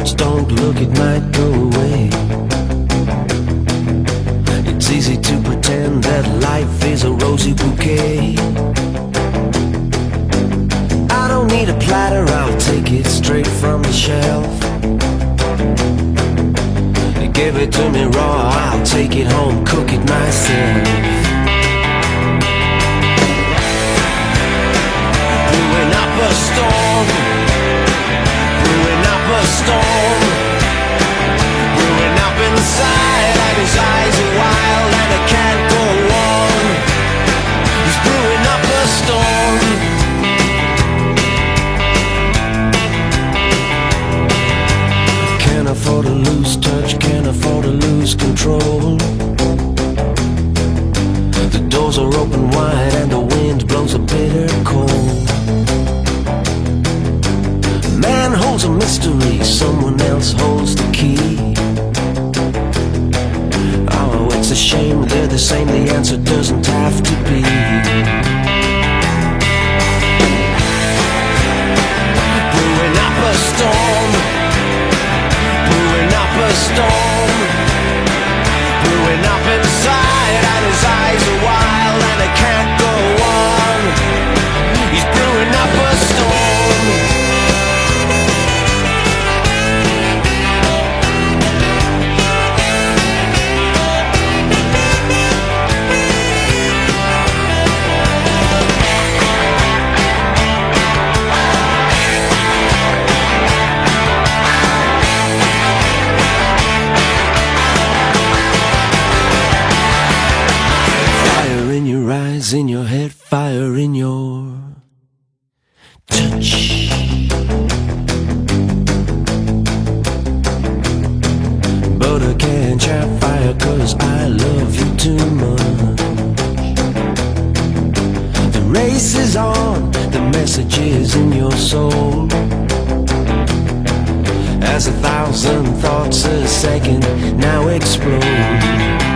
words don't look, it might go away. It's easy to pretend that life is a rosy bouquet. I don't need a platter, I'll take it straight from the shelf. Give it to me raw, I'll take it home, cook it myself. Brewing up a storm, brewing up a storm, brewing up inside, and his eyes are wild and I can't go on. He's brewing up a storm. Can't afford to lose touch, can't afford to lose control. The doors are open wide and the wind blows a bitter cold. Man holds a mystery, someone else holds the key. Oh, it's a shame they're the same, the answer doesn't have to be. Brewing up a storm, brewing up a storm, brewing up inside, and his eyes are wild and I can't go on. He's brewing up a storm. In your head, fire in your touch. But I can't chat fire 'cause I love you too much. The race is on, the message is in your soul. As 1,000 thoughts a second now explode.